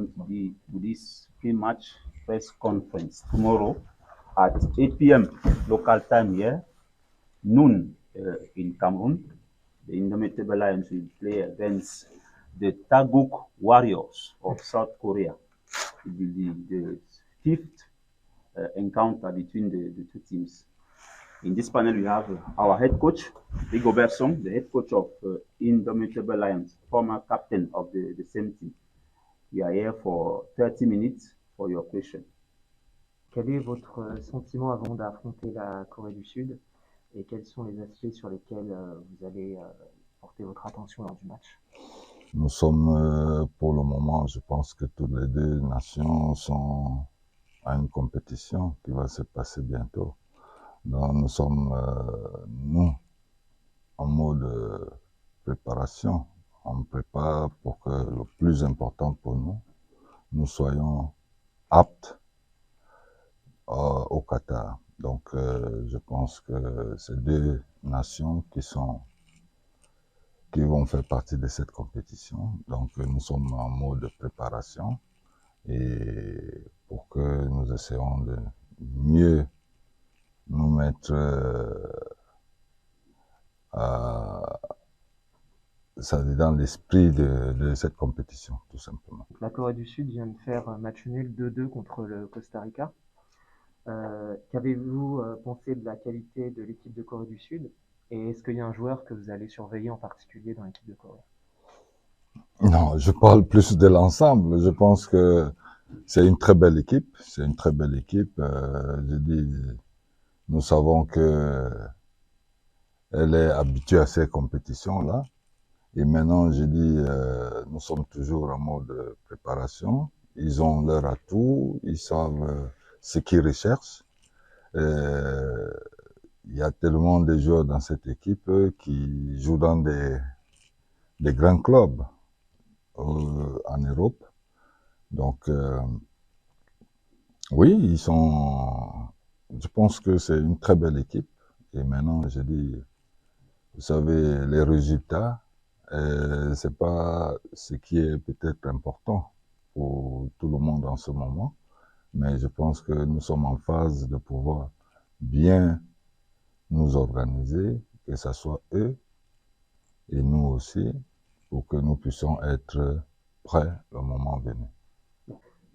going to do this pre-match press conference tomorrow at 8 p.m. local time here, noon in Cameroon. The Indomitable Lions will play against the Taguk Warriors of South Korea. It will be the fifth encounter between the two teams. In this panel, we have our head coach, Rigobert Song, the head coach of Indomitable Lions, former captain of the same team. We are here for 30 minutes for your question. Quel est votre sentiment avant d'affronter la Corée du Sud et quels sont les aspects sur lesquels vous allez porter votre attention lors du match? Nous sommes, pour le moment, je pense que toutes les deux nations sont à une compétition qui va se passer bientôt. Donc nous sommes, nous, en mode préparation. On prépare pour que le plus important pour nous, nous soyons aptes au Qatar. Donc je pense que ces deux nations qui vont faire partie de cette compétition. Donc nous sommes en mode préparation et pour que nous essayons de mieux nous mettre dans l'esprit de cette compétition, tout simplement. La Corée du Sud vient de faire un match nul 2-2 contre le Costa Rica. Qu'avez-vous pensé de la qualité de l'équipe de Corée du Sud? Et est-ce qu'il y a un joueur que vous allez surveiller en particulier dans l'équipe de Corée? Non, je parle plus de l'ensemble. Je pense que c'est une très belle équipe. C'est une très belle équipe. Je dis, nous savons que elle est habituée à ces compétitions-là. Et maintenant, je dis, nous sommes toujours en mode préparation. Ils ont leur atout, ils savent ce qu'ils recherchent. Il y a tellement de joueurs dans cette équipe qui jouent dans des grands clubs en Europe. Donc, oui, je pense que c'est une très belle équipe. Et maintenant, je dis, vous savez, les résultats, c'est pas ce qui est peut-être important pour tout le monde en ce moment, mais je pense que nous sommes en phase de pouvoir bien nous organiser, que ce soit eux et nous aussi, pour que nous puissions être prêts le moment venu.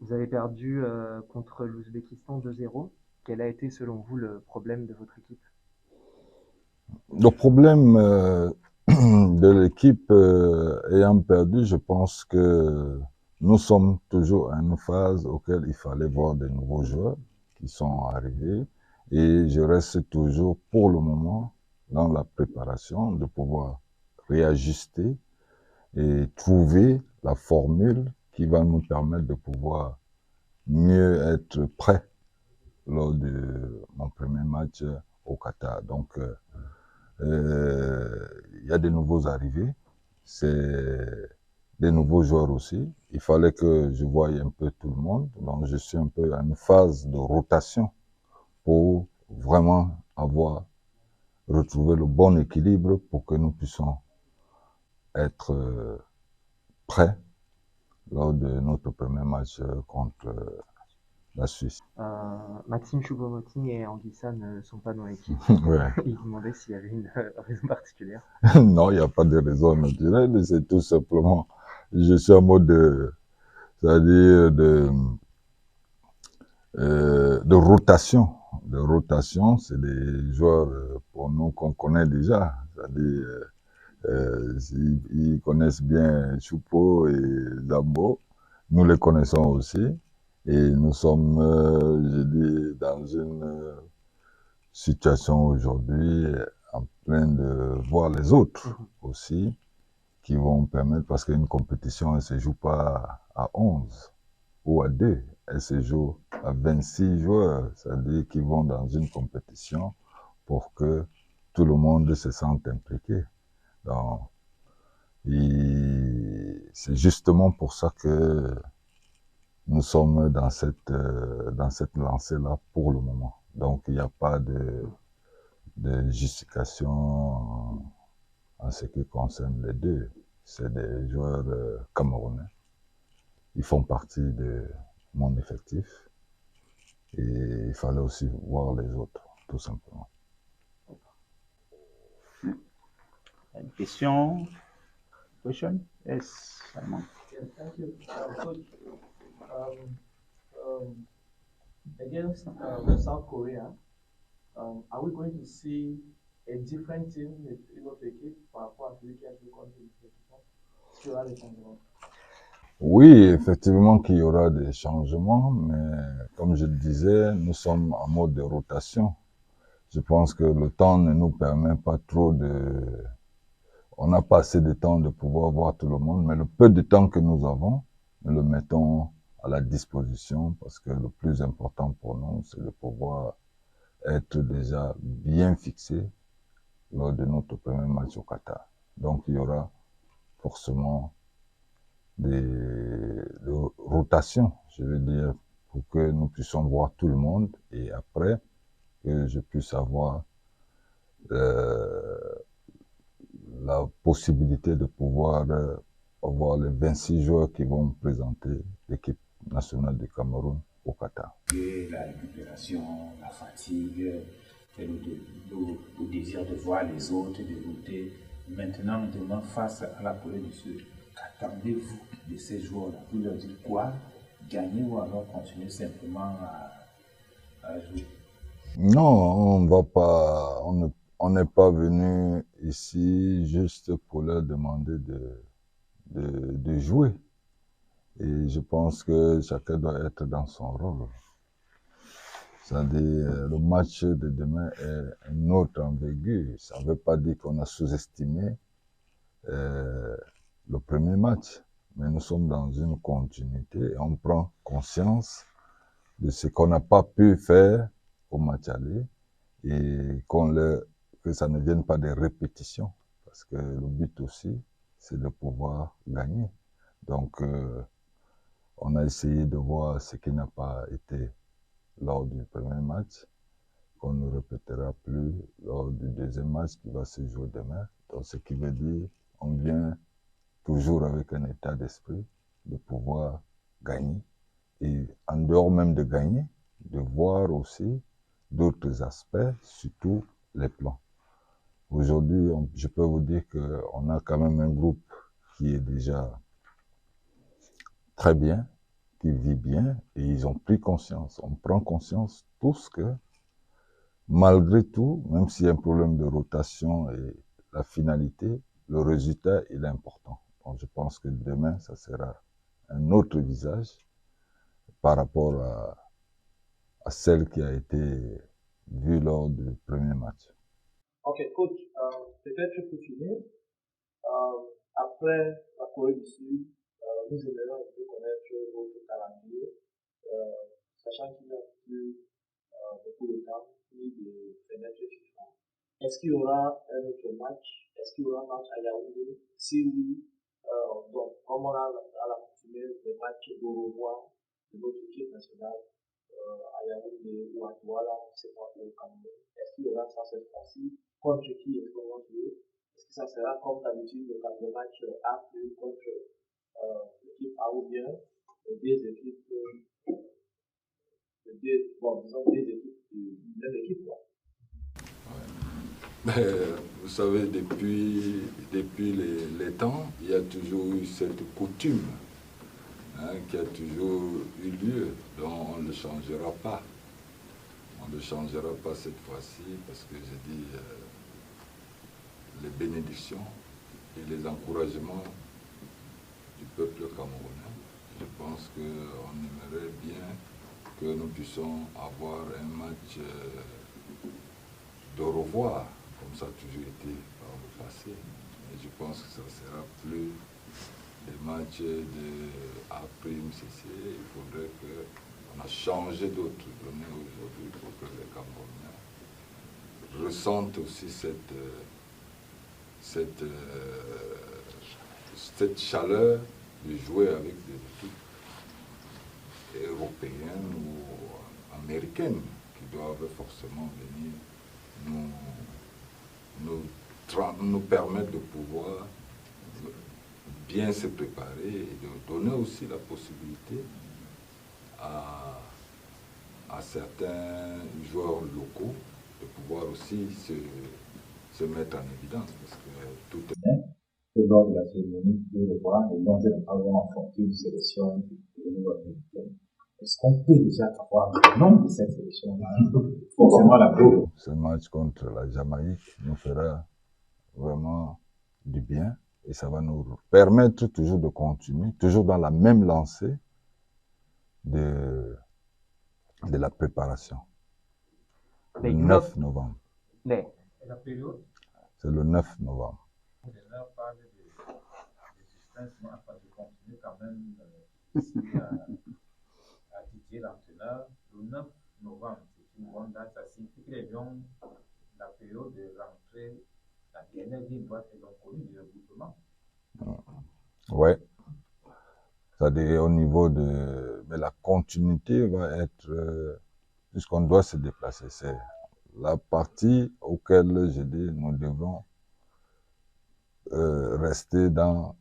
Vous avez perdu contre l'Ouzbékistan 2-0. Quel a été selon vous le problème de votre équipe? Le problème de l'équipe ayant perdu, je pense que nous sommes toujours à une phase auquel il fallait voir de nouveaux joueurs qui sont arrivés et je reste toujours pour le moment dans la préparation de pouvoir réajuster et trouver la formule qui va nous permettre de pouvoir mieux être prêts lors de mon premier match au Qatar. Donc, il y a des nouveaux arrivés, c'est des nouveaux joueurs aussi. Il fallait que je voie un peu tout le monde. Donc, je suis un peu à une phase de rotation pour vraiment retrouver le bon équilibre pour que nous puissions être prêts lors de notre premier match contre la Suisse. Maxime Choupo-Moting et Anguissa ne sont pas dans l'équipe. Ouais. Ils demandaient s'il y avait une raison particulière. Non, il n'y a pas de raison naturelle, c'est tout simplement, je suis en mode c'est-à-dire de rotation. De rotation, c'est des joueurs pour nous qu'on connaît déjà. C'est-à-dire, ils connaissent bien Choupo et Zambo, nous les connaissons aussi. Et nous sommes, je dis, dans une situation aujourd'hui en train de voir les autres aussi qui vont permettre, parce qu'une compétition, elle ne se joue pas à 11 ou à 2, elle se joue à 26 joueurs, c'est-à-dire qu'ils vont dans une compétition pour que tout le monde se sente impliqué. Donc, c'est justement pour ça que nous sommes dans cette lancée-là pour le moment. Donc, il n'y a pas de justification en ce qui concerne les deux. C'est des joueurs camerounais. ils font partie de mon effectif. Et il fallait aussi voir les autres, tout simplement. Une question? Question? Yes, Simon. Yes, thank you. Coach, against South Korea, are we going to see a different team with notre équipe par rapport à celui qui a joué contre l'Uzbékistan? Est-ce qu'il y aura des changements? Oui, effectivement qu'il y aura des changements, mais comme je le disais, nous sommes en mode de rotation. Je pense que le temps ne nous permet pas trop de... On n'a pas assez de temps de pouvoir voir tout le monde, mais le peu de temps que nous avons, nous le mettons à la disposition parce que le plus important pour nous, c'est de pouvoir être déjà bien fixé lors de notre premier match au Qatar. Donc il y aura forcément de rotation, je veux dire, pour que nous puissions voir tout le monde et après que je puisse avoir la possibilité de pouvoir avoir les 26 joueurs qui vont présenter l'équipe nationale du Cameroun au Qatar. La récupération, la fatigue, le désir de voir les autres, de lutter. Maintenant, demain, face à la Corée du Sud, qu'attendez-vous de ces joueurs-là? Vous leur dites quoi? Gagner ou alors continuer simplement à jouer? Non, on va pas, on n'est pas venu ici juste pour leur demander de jouer. Et je pense que chacun doit être dans son rôle. C'est-à-dire, le match de demain est une autre envergure. Ça ne veut pas dire qu'on a sous-estimé le premier match, mais nous sommes dans une continuité et on prend conscience de ce qu'on n'a pas pu faire au match aller et que ça ne vienne pas des répétitions, parce que le but aussi, c'est de pouvoir gagner. Donc, on a essayé de voir ce qui n'a pas été lors du premier match, qu'on ne répétera plus lors du deuxième match qui va se jouer demain. Donc, ce qui veut dire, on vient toujours avec un état d'esprit de pouvoir gagner. Et en dehors même de gagner, de voir aussi d'autres aspects, surtout les plans. Aujourd'hui, je peux vous dire qu'on a quand même un groupe qui est déjà très bien, qui vit bien, et ils ont pris conscience. On prend conscience tous que, malgré tout, même s'il y a un problème de rotation et la finalité, le résultat, il est important. Donc je pense que demain, ça sera un autre visage par rapport à celle qui a été vue lors du premier match. Ok, coach, peut-être pour finir, après la Corée du Sud, nous aimerions un peu connaître votre calendrier, sachant qu'il n'y a plus beaucoup de temps ni de fenêtre FIFA. Est-ce qu'il y aura un autre match? Est-ce qu'il y aura un match à Yaoundé? Si oui, donc, comme on a l'accoutumée des matchs de revoir de notre équipe nationale à Yaoundé ou à Douala, c'est pas au Cameroun. Est-ce qu'il y aura ça cette fois-ci? Contre qui est-ce qu'on va jouer? Est-ce que ça sera comme d'habitude le match A plus contre l'équipe A ou bien les deux équipes, disons deux équipes de même équipe, quoi? Vous savez, depuis les temps, il y a toujours eu cette coutume qui a toujours eu lieu, donc on ne le changera pas. On ne le changera pas cette fois-ci parce que j'ai dit les bénédictions et les encouragements du peuple camerounais. Je pense qu'on aimerait bien que nous puissions avoir un match de revoir, comme ça a toujours été par le passé. Et je pense que ça ne sera plus des matchs de A'-CC. Il faudrait qu'on a changé d'autres données aujourd'hui pour que les Camerounais ressentent aussi cette chaleur de jouer avec des équipes européennes ou américaines qui doivent forcément venir nous permettre de pouvoir bien se préparer et de donner aussi la possibilité à certains joueurs locaux de pouvoir aussi se mettre en évidence, parce que tout est... Que lors de la cérémonie de revoir et lors de la vraiment affronter une sélection de niveau américaine. Est-ce qu'on peut déjà avoir le nom de cette sélection-là? Forcément la pro. Ce match contre la Jamaïque nous fera vraiment du bien et ça va nous permettre toujours de continuer, toujours dans la même lancée de la préparation. Le 9 novembre. 네. La période? C'est le 9 novembre. On parle de suspense, mais afin de continuer quand même à titiller l'entraîneur. Le 9 novembre, c'est une bonne date. Ça signifie que les Lions, la période de rentrée, la dernière ligne doit être donc connue du regroupement. Oui. C'est-à-dire au niveau de... Mais la continuité va être... puisqu'on doit se déplacer. C'est la partie auquel je dis nous devons rester dans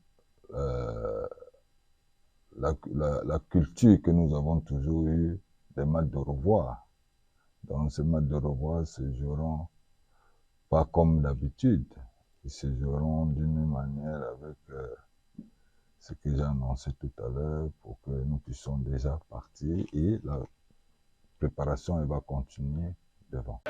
la culture que nous avons toujours eue des matchs de revoir. Donc ces matchs de revoir se joueront pas comme d'habitude. Ils se joueront d'une manière avec ce que j'ai annoncé tout à l'heure pour que nous puissions déjà partir et la préparation elle va continuer devant.